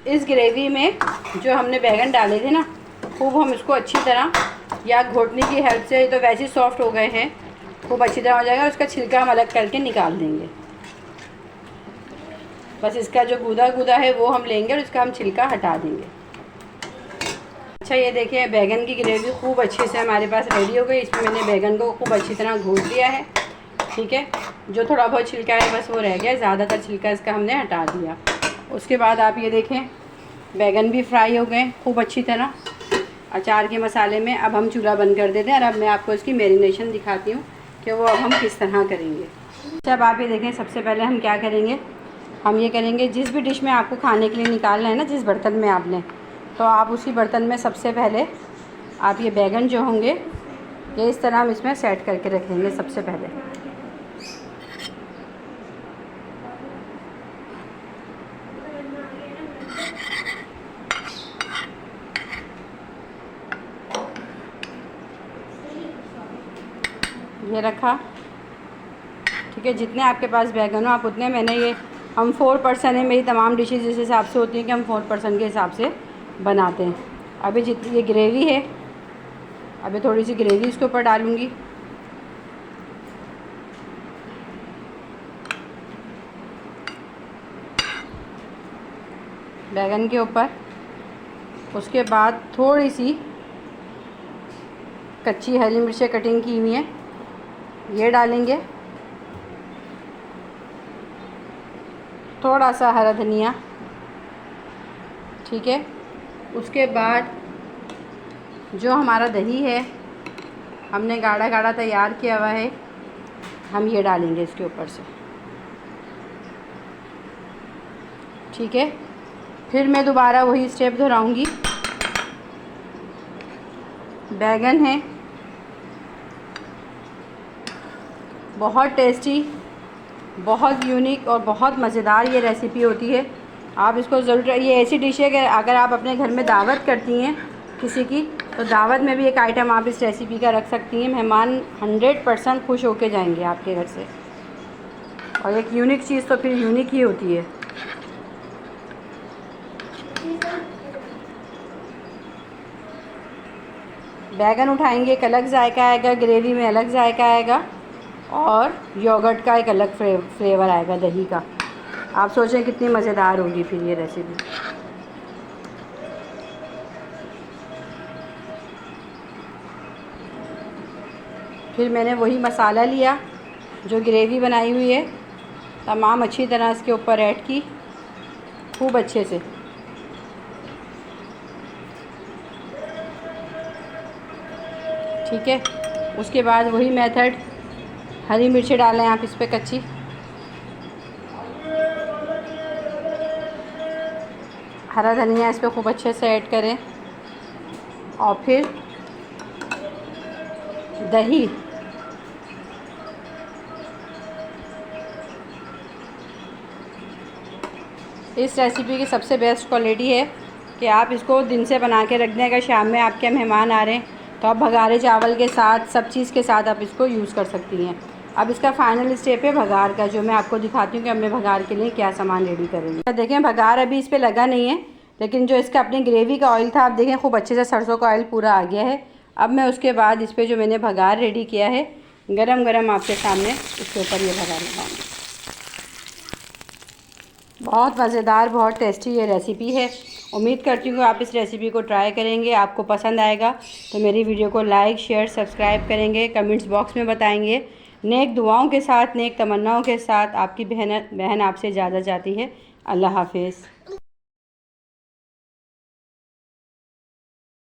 इस ग्रेवी में जो हमने बैंगन डाले थे ना, खूब हम इसको अच्छी तरह या घोटने की हेल्प से, तो वैसे ही सॉफ्ट हो गए हैं, खूब अच्छी तरह हो जाएगा। उसका छिलका हम अलग करके निकाल देंगे। बस इसका जो गूदा गूदा है वो हम लेंगे और इसका हम छिलका हटा देंगे। अच्छा, ये देखिए बैंगन की ग्रेवी खूब अच्छे से हमारे पास रेडी हो गई। इसमें मैंने बैंगन को खूब अच्छी तरह घोट दिया है। ठीक है, जो थोड़ा बहुत छिलका है बस वो रह गया, ज़्यादातर छिलका इसका हमने हटा दिया। उसके बाद आप ये देखें बैंगन भी फ्राई हो गए खूब अच्छी तरह अचार के मसाले में। अब हम चूल्हा बंद कर देते हैं और अब मैं आपको इसकी मैरिनेशन दिखाती हूँ कि वो अब हम किस तरह करेंगे। जब आप ये देखें, सबसे पहले हम क्या करेंगे, हम ये करेंगे, जिस भी डिश में आपको खाने के लिए निकालना है ना, जिस बर्तन में आपने, तो आप उसी बर्तन में सबसे पहले आप ये बैंगन जो होंगे ये इस तरह हम इसमें सेट करके रख देंगे। सबसे पहले ये रखा। ठीक है, जितने आपके पास बैंगन हो आप उतने, मैंने ये, हम 4 पर्सन है, मेरी तमाम डिशेज़ इस हिसाब से होती हैं कि हम 4 पर्सन के हिसाब से बनाते हैं। अभी जितनी ये ग्रेवी है, अभी थोड़ी सी ग्रेवी इसके ऊपर डालूँगी। बैंगन के ऊपर, उसके बाद थोड़ी सी कच्ची हरी मिर्चें कटिंग की हुई हैं ये डालेंगे, थोड़ा सा हरा धनिया। ठीक है, उसके बाद जो हमारा दही है हमने गाढ़ा गाढ़ा तैयार किया हुआ है, हम ये डालेंगे इसके ऊपर से। ठीक है, फिर मैं दोबारा वही स्टेप दोहराऊंगी। बैंगन है, बहुत टेस्टी, बहुत यूनिक और बहुत मज़ेदार ये रेसिपी होती है। आप इसको ज़रूर, ये ऐसी डिश है कि अगर आप अपने घर में दावत करती हैं किसी की, तो दावत में भी एक आइटम आप इस रेसिपी का रख सकती हैं। मेहमान 100% खुश होके जाएंगे आपके घर से। और एक यूनिक चीज़ तो फिर यूनिक ही होती है। बैंगन उठाएंगे, एक अलग जायका आएगा, ग्रेवी में अलग जायका आएगा और योगर्ट का एक अलग फ्लेवर आएगा, दही का। आप सोचें कितनी मज़ेदार होगी फिर ये रेसिपी। फिर मैंने वही मसाला लिया जो ग्रेवी बनाई हुई है, तमाम अच्छी तरह इसके ऊपर ऐड की खूब अच्छे से। ठीक है, उसके बाद वही मेथड, हरी मिर्ची डालें आप इस पर कच्ची, हरा धनिया इस पर खूब अच्छे से ऐड करें और फिर दही, इस रेसिपी की सबसे बेस्ट क्वालिटी है कि आप इसको दिन से बना के रख दें। अगर शाम में आपके मेहमान आ रहे हैं तो आप भगारे चावल के साथ, सब चीज़ के साथ आप इसको यूज़ कर सकती हैं। अब इसका फाइनल स्टेप है भगार का, जो मैं आपको दिखाती हूँ कि अब मैं भगार के लिए क्या सामान रेडी करूँगी। देखें, भगार अभी इस पर लगा नहीं है, लेकिन जो इसका अपनी ग्रेवी का ऑयल था, आप देखें खूब अच्छे से सरसों का ऑयल पूरा आ गया है। अब मैं उसके बाद इस पर जो मैंने भगार रेडी किया है, गरम गरम आपके सामने इसके ऊपर ये भगार लगाऊँगी। बहुत मज़ेदार, बहुत टेस्टी ये रेसिपी है। उम्मीद करती हूँ कि आप इस रेसिपी को ट्राई करेंगे, आपको पसंद आएगा। तो मेरी वीडियो को लाइक, शेयर, सब्सक्राइब करेंगे, कमेंट्स बॉक्स में बताएंगे। नेक दुआओं के साथ, नेक तमन्नाओं के साथ आपकी बहन आपसे इजाज़त चाहती है। अल्लाह हाफिज़।